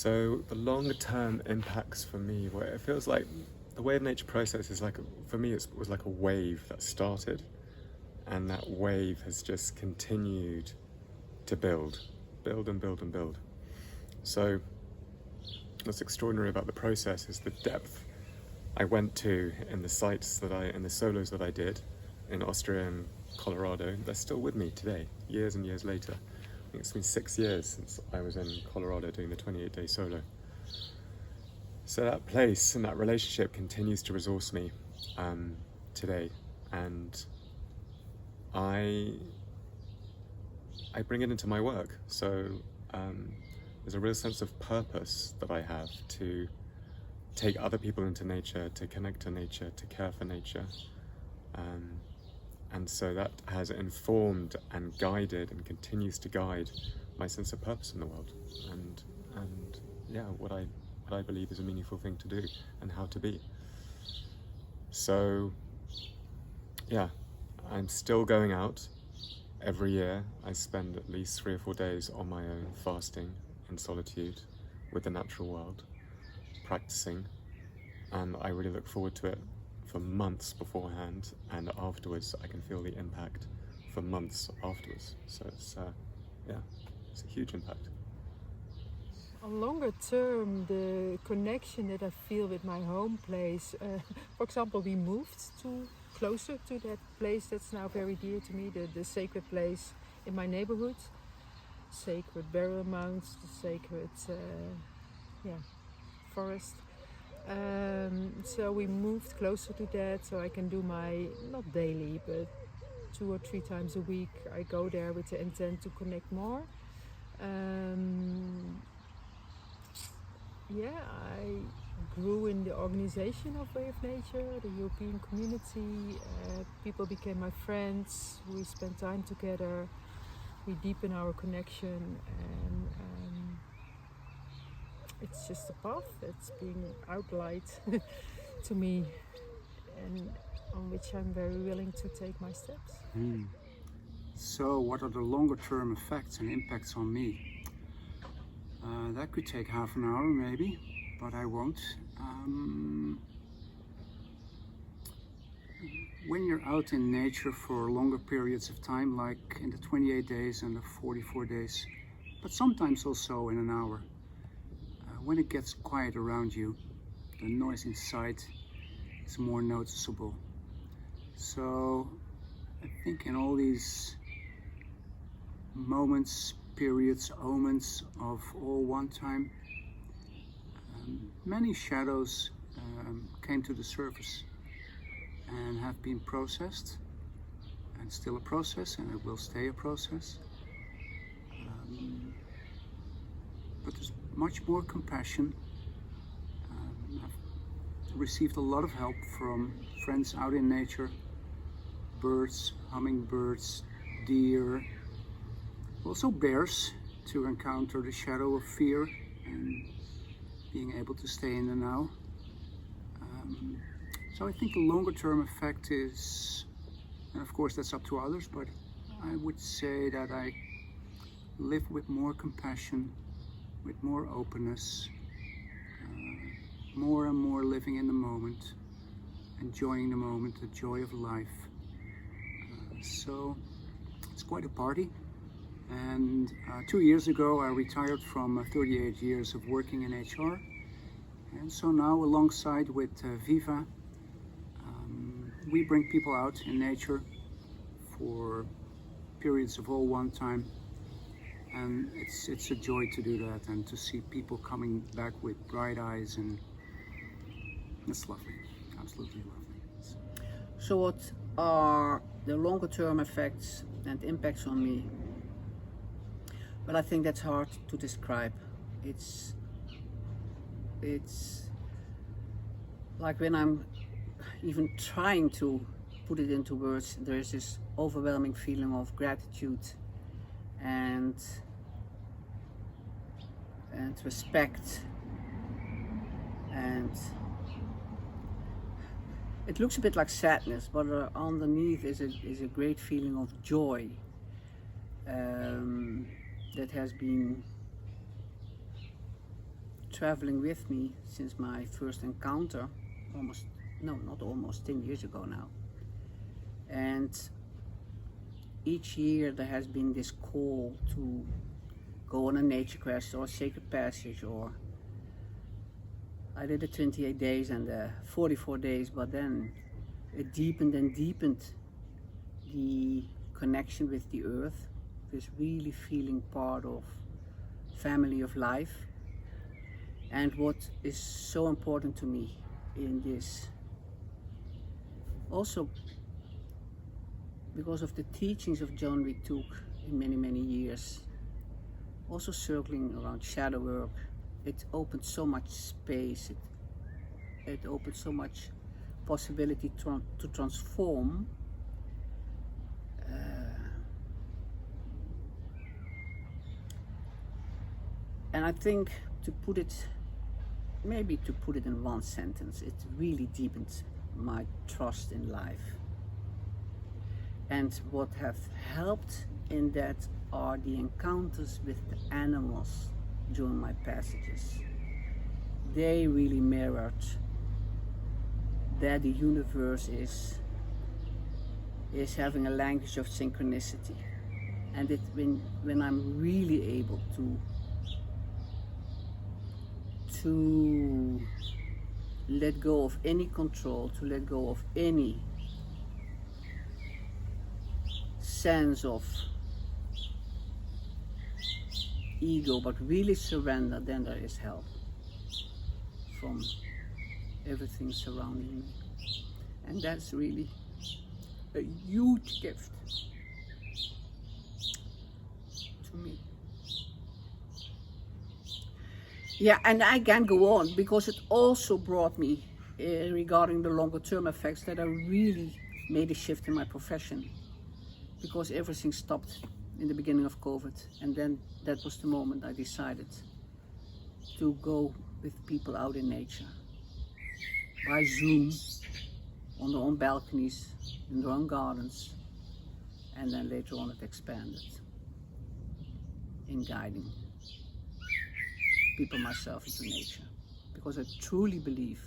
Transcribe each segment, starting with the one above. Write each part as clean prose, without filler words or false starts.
So the longer term impacts for me, where it feels like the way of nature process is like, for me, it was like a wave that started, and that wave has just continued to build and build and build. So what's extraordinary about the process is the depth I went to in the in the solos that I did in Austria and Colorado. They're still with me today, years and years later. I think it's been 6 years since I was in Colorado doing the 28-day solo. So that place and that relationship continues to resource me today, and I bring it into my work. So there's a real sense of purpose that I have to take other people into nature, to connect to nature, to care for nature. And so that has informed and guided and continues to guide my sense of purpose in the world, and yeah, what I believe is a meaningful thing to do and how to be. So yeah, I'm still going out. Every year I spend at least 3 or 4 days on my own, fasting in solitude with the natural world, practicing, and I really look forward to it for months beforehand, and afterwards I can feel the impact for months afterwards. So it's it's a huge impact. On longer term, the connection that I feel with my home place, for example, we moved closer to that place that's now very dear to me, the sacred place in my neighborhood, sacred burial mounds, the sacred forest. So we moved closer to that, so I can do my, not daily, but 2 or 3 times a week, I go there with the intent to connect more. I grew in the organization of Way of Nature, the European community. People became my friends. We spent time together. We deepen our connection, and it's just a path that's being outlined to me, and on which I'm very willing to take my steps. So what are the longer term effects and impacts on me? That could take half an hour maybe, but I won't. When you're out in nature for longer periods of time, like in the 28 days and the 44 days, but sometimes also in an hour, when it gets quiet around you, the noise inside is more noticeable. So I think in all these moments, periods, omens of all one time, many shadows came to the surface and have been processed, and still a process, and it will stay a process. But there's much more compassion. I've received a lot of help from friends out in nature, birds, hummingbirds, deer, also bears, to encounter the shadow of fear and being able to stay in the now. So I think the longer term effect is, and of course that's up to others, but I would say that I live with more compassion, with more openness, more and more living in the moment, enjoying the moment, the joy of life. So it's quite a party. And 2 years ago I retired from 38 years of working in HR, and so now alongside with Viva, we bring people out in nature for periods of all one time, and it's a joy to do that and to see people coming back with bright eyes, and it's lovely, absolutely lovely. So what are the longer term effects and impacts on me? Well, I think that's hard to describe. It's like when I'm even trying to put it into words, there's this overwhelming feeling of gratitude and respect, and it looks a bit like sadness, but underneath is a great feeling of joy that has been traveling with me since my first encounter, not almost 10 years ago now. And each year there has been this call to go on a nature quest or a sacred passage, or I did the 28 days and the 44 days, but then it deepened and deepened the connection with the earth, this really feeling part of family of life. And what is so important to me in this, also because of the teachings of John we took in many years, also circling around shadow work, it opened so much space, it opened so much possibility to transform. And I think to put it in one sentence, it really deepened my trust in life. And what have helped in that are the encounters with the animals during my passages. They really mirrored that the universe is having a language of synchronicity. And when I'm really able to let go of any control, to let go of any sense of ego, but really surrender, then there is help from everything surrounding me. And that's really a huge gift to me. Yeah, and I can go on because it also brought me regarding the longer term effects that I really made a shift in my profession, because everything stopped in the beginning of COVID, and then that was the moment I decided to go with people out in nature by Zoom, on their own balconies, in their own gardens, and then later on it expanded in guiding people, myself, into nature, because I truly believe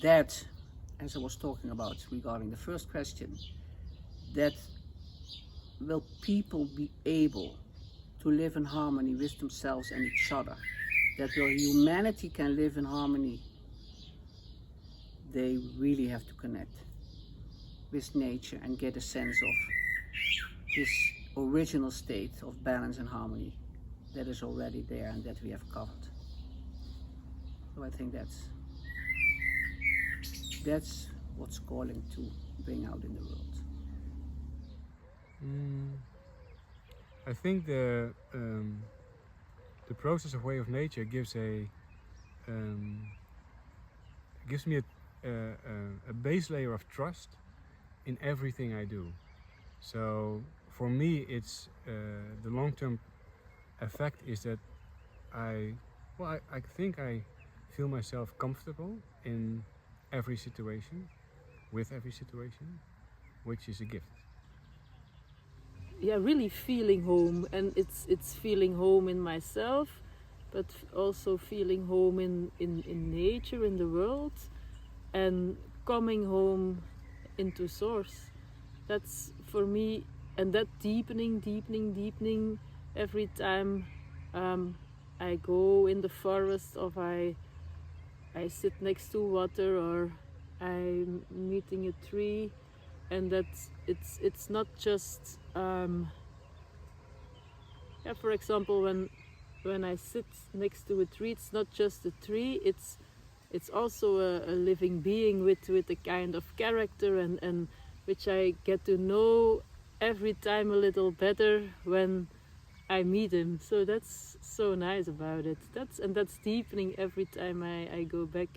that, as I was talking about regarding the first question, that will people be able to live in harmony with themselves and each other, that where humanity can live in harmony, they really have to connect with nature and get a sense of this original state of balance and harmony that is already there and that we have covered. So I think that's what's calling to bring out in the world. I think the process of Way of Nature gives me a base layer of trust in everything I do. So for me, it's the long-term effect is that I think I feel myself comfortable in every situation, with every situation, which is a gift. Yeah, really feeling home, and it's feeling home in myself, but also feeling home in nature, in the world, and coming home into source. That's for me, and that deepening every time I go in the forest, or I sit next to water, or I'm meeting a tree, and that it's not just for example, when I sit next to a tree, it's not just a tree, it's also a living being with a kind of character, and which I get to know every time a little better when I meet him. So that's so nice about it. That's deepening every time I go back